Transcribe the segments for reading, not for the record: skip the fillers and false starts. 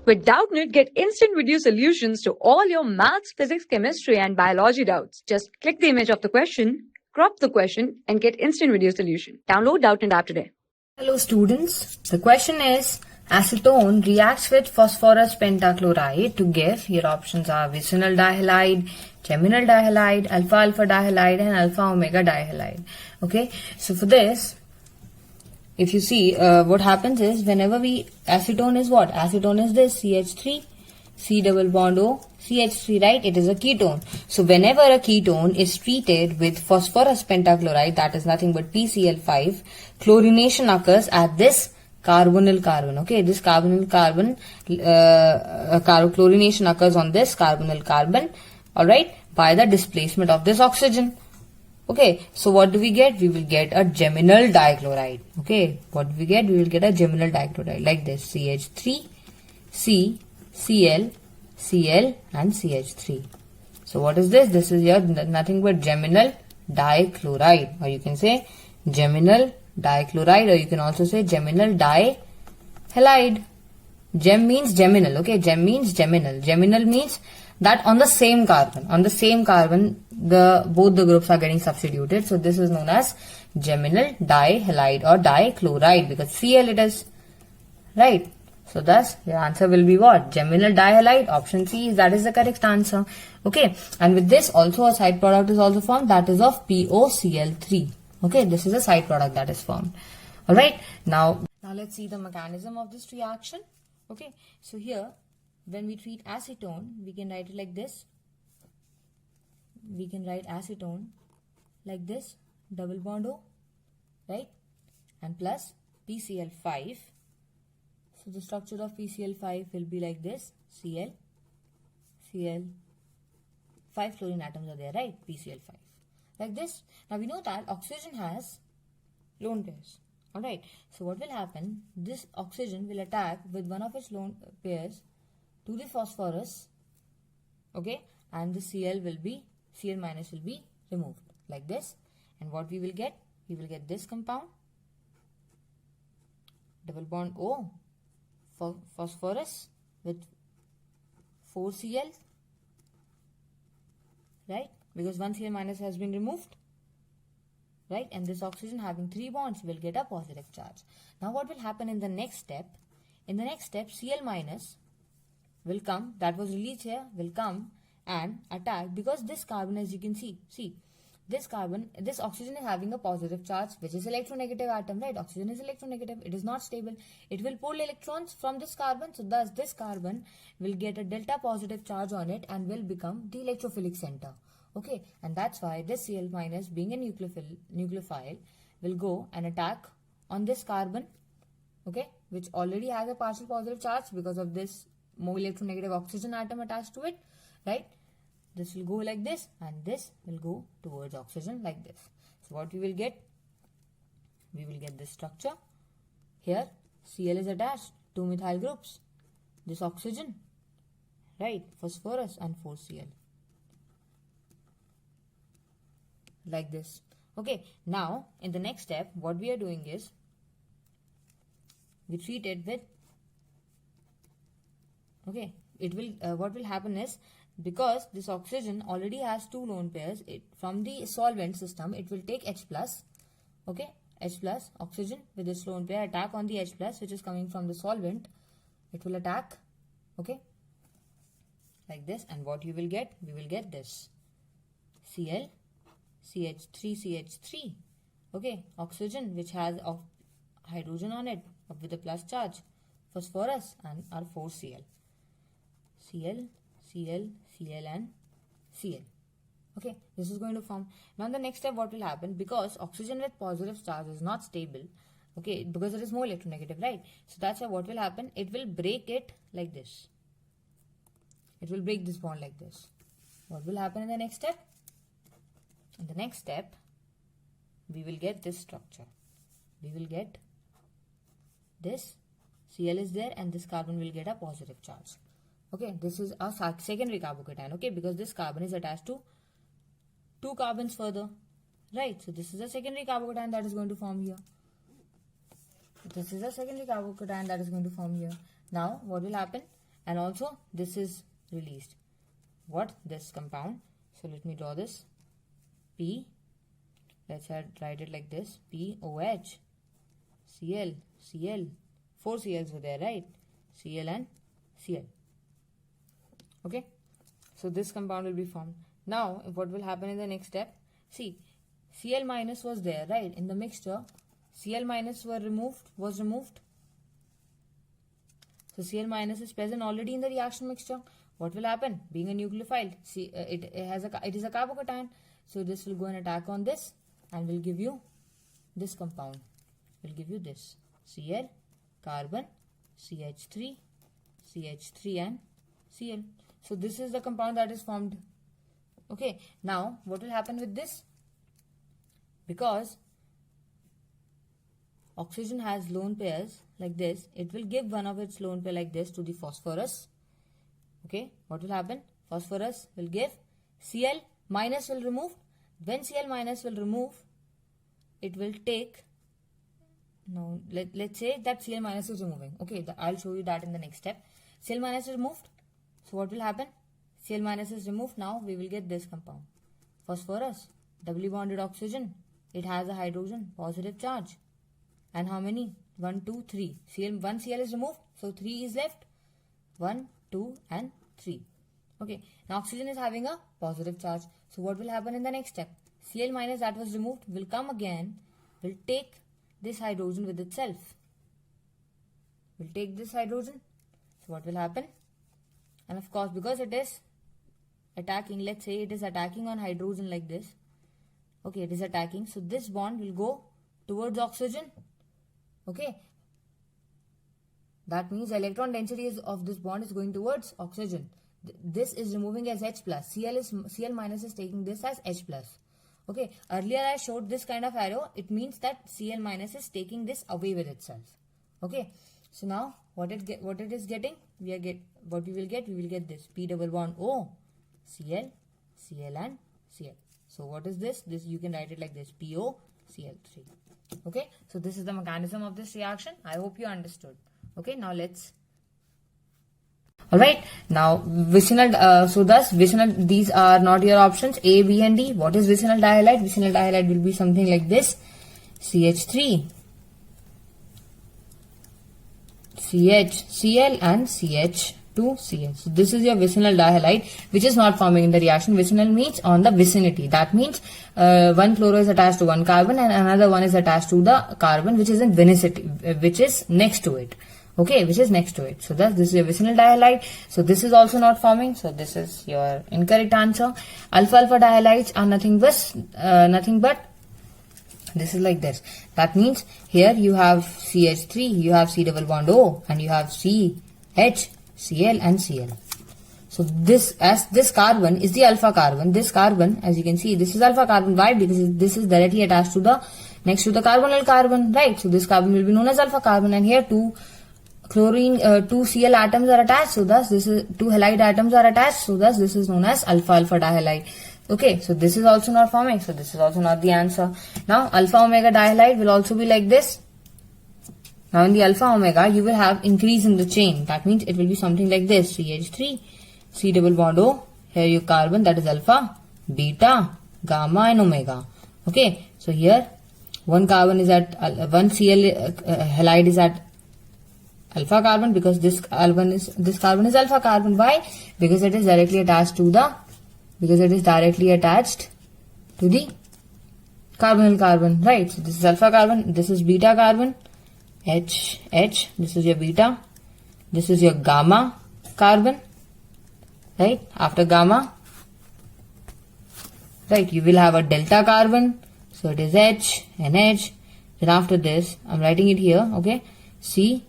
With Doubtnut, get instant video solutions to all your maths, physics, chemistry, and biology doubts. Just click the image of the question, crop the question, and get instant video solution. Download Doubtnut app today. Hello students, the question is acetone reacts with phosphorus pentachloride to give, your options are vicinal dihalide, geminal dihalide, alpha-alpha dihalide and alpha-omega dihalide. Okay, so for this, if you see what happens is whenever acetone is what? Acetone is this CH3, C double bond O, CH3, right? It is a ketone. So whenever a ketone is treated with phosphorus pentachloride, that is nothing but PCl5, chlorination occurs at this carbonyl carbon. Okay, this carbonyl carbon, chlorination occurs on this carbonyl carbon, alright, by the displacement of this oxygen. Okay, so what do we get? We will get a geminal dichloride. Okay, what do we get? We will get a geminal dichloride like this: CH3, C, Cl, Cl and CH3. So what is this? This is your nothing but geminal dichloride, or you can say geminal dichloride, or you can also say geminal dihalide. Gem means geminal. Okay, gem means geminal. Geminal means that on the same carbon, both the groups are getting substituted. So this is known as geminal dihalide or dichloride because Cl it is, right? So thus your answer will be what? Geminal dihalide. Option C, that is the correct answer. Okay, and with this also a side product is also formed, that is of POCl3. Okay, this is a side product that is formed. Alright, now let's see the mechanism of this reaction. Okay, so here when we treat acetone, we can write it like this. We can write acetone like this, double bond O, right? And plus PCl5. So the structure of PCl5 will be like this: Cl, 5 chlorine atoms are there, right? PCl5. Like this. Now we know that oxygen has lone pairs. Alright. So what will happen? This oxygen will attack with one of its lone pairs to the phosphorus. Okay. And the Cl minus will be removed like this. And what we will get? We will get this compound, double bond O, phosphorus with 4Cl, right? Because one Cl minus has been removed, right? And this oxygen having 3 bonds will get a positive charge. Now what will happen in the next step? In the next step, Cl minus will come, that was released here, will come and attack, because this carbon, as you can see, this oxygen is having a positive charge, which is electronegative atom, right? Oxygen is electronegative. It is not stable. It will pull electrons from this carbon. So thus this carbon will get a delta positive charge on it and will become the electrophilic center. Okay, and that's why this Cl minus, being a nucleophile, will go and attack on this carbon, okay, which already has a partial positive charge because of this more electronegative oxygen atom attached to it, right? This will go like this and this will go towards oxygen like this. So what we will get? We will get this structure. Here Cl is attached, 2 methyl groups, this oxygen, right, phosphorus and 4Cl. Like this. Okay, now in the next step what we are doing is we treat it with, okay, it will what will happen is, because this oxygen already has 2 lone pairs, from the solvent system it will take H plus, okay, H plus oxygen with this lone pair attack on the H plus which is coming from the solvent. It will attack, okay, like this, and what you will get? We will get this Cl, CH3, okay, oxygen which has hydrogen on it with a plus charge, phosphorus and our 4Cl, Cl and Cl. Okay, this is going to form. Now in the next step what will happen? Because oxygen with positive charge is not stable, okay, because it is more electronegative, right? So that's why what will happen? It will break it like this. It will break this bond like this. What will happen in the next step? In the next step, we will get this structure. We will get this Cl is there and this carbon will get a positive charge. Okay, this is a secondary carbocation, okay, because this carbon is attached to 2 carbons further, right? So this is a secondary carbocation that is going to form here. This is a secondary carbocation that is going to form here. Now what will happen? and also this is released. What? This compound. So let me draw this. P, let's write it like this. POH, Cl, Cl. 4 Cl's were there, right? Cl and Cl. Okay. So this compound will be formed. Now, what will happen in the next step? See, Cl minus was there, right? In the mixture, Cl minus was removed. So Cl minus is present already in the reaction mixture. What will happen? Being a nucleophile, it is a carbocation. So this will go and attack on this and will give you this compound. Will give you this Cl, carbon, CH3, CH3 and Cl. So this is the compound that is formed. Okay. Now what will happen with this? Because oxygen has lone pairs like this, it will give one of its lone pair like this to the phosphorus. Okay, what will happen? Phosphorus will give Cl minus will remove. When Cl minus will remove, it will take. Now let's say that Cl minus is removing. Okay, I'll show you that in the next step. Cl minus is removed. So what will happen? Cl minus is removed. Now we will get this compound. Phosphorus, doubly bonded oxygen. It has a hydrogen, positive charge. And how many? 1, 2, 3. One Cl is removed. So 3 is left. 1, 2 and 3. Okay. Now oxygen is having a positive charge. So what will happen in the next step? Cl minus that was removed will come again. Will take this hydrogen with itself. Will take this hydrogen. So what will happen? And of course, because it is attacking, let's say it is attacking on hydrogen like this. Okay, it is attacking. So this bond will go towards oxygen. Okay. That means the electron density of this bond is going towards oxygen. This is removing as H plus. Cl minus is taking this as H plus. Okay. Earlier I showed this kind of arrow. It means that Cl minus is taking this away with itself. Okay. So now what it is getting? We will get this P double bond O, Cl, Cl and Cl. So what is this? This you can write it like this, PO, Cl3. Okay. So this is the mechanism of this reaction. I hope you understood. Okay. Now let's. Alright. Now vicinal. So thus vicinal. These are not your options A, B and D. What is vicinal dihalide? Vicinal dihalide will be something like this. CH3, CH, Cl and CH2CH. So this is your vicinal dihalide, which is not forming in the reaction. Vicinal means on the vicinity. That means one chloro is attached to one carbon and another one is attached to the carbon which is in vicinity, which is next to it. Okay, which is next to it. So thus this is your vicinal dihalide. So this is also not forming. So this is your incorrect answer. Alpha-alpha dihalides are nothing but this is like this. That means here you have CH3, you have C double bond O, and you have C, H, Cl and Cl. So this carbon is the alpha carbon. This carbon, as you can see, this is alpha carbon. Why? Because this is directly attached to the next to the carbonyl carbon, right? So this carbon will be known as alpha carbon, and here two Cl atoms are attached. So thus this is two halide atoms are attached. So thus this is known as alpha-alpha dihalide. Okay, so this is also not forming. So this is also not the answer. Now alpha omega dihalide will also be like this. Now in the alpha omega you will have increase in the chain. That means it will be something like this. CH3, C double bond O. Here your carbon, that is alpha, beta, gamma and omega. Okay, so here one carbon is at one Cl halide is at alpha carbon because this carbon is alpha carbon. Why? Because it is directly attached to the carbonyl carbon, right? So this is alpha carbon, this is beta carbon, H, this is your beta, this is your gamma carbon, right? After gamma, right, you will have a delta carbon, so it is H, NH, then after this, I'm writing it here, okay, C,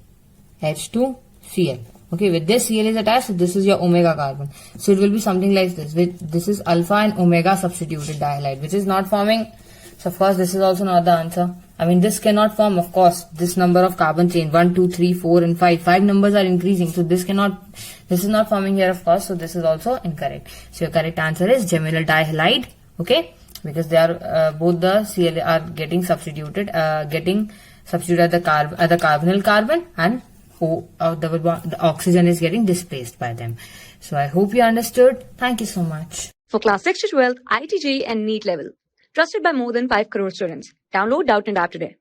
H2, Cl. Okay, with this Cl is attached, so this is your omega carbon. So it will be something like this. This is alpha and omega substituted dihalide, which is not forming. So of course, this is also not the answer. I mean, this cannot form, of course, this number of carbon chain, 1, 2, 3, 4 and 5. 5 numbers are increasing. So this is not forming here, of course. So this is also incorrect. So your correct answer is geminal dihalide. Okay, because they are, both the Cl are getting substituted at the carbonyl carbon and the oxygen is getting displaced by them. So I hope you understood. Thank you so much. For class 6 to 12, IIT JEE and NEET level. Trusted by more than 5 crore students. Download Doubtnut app today.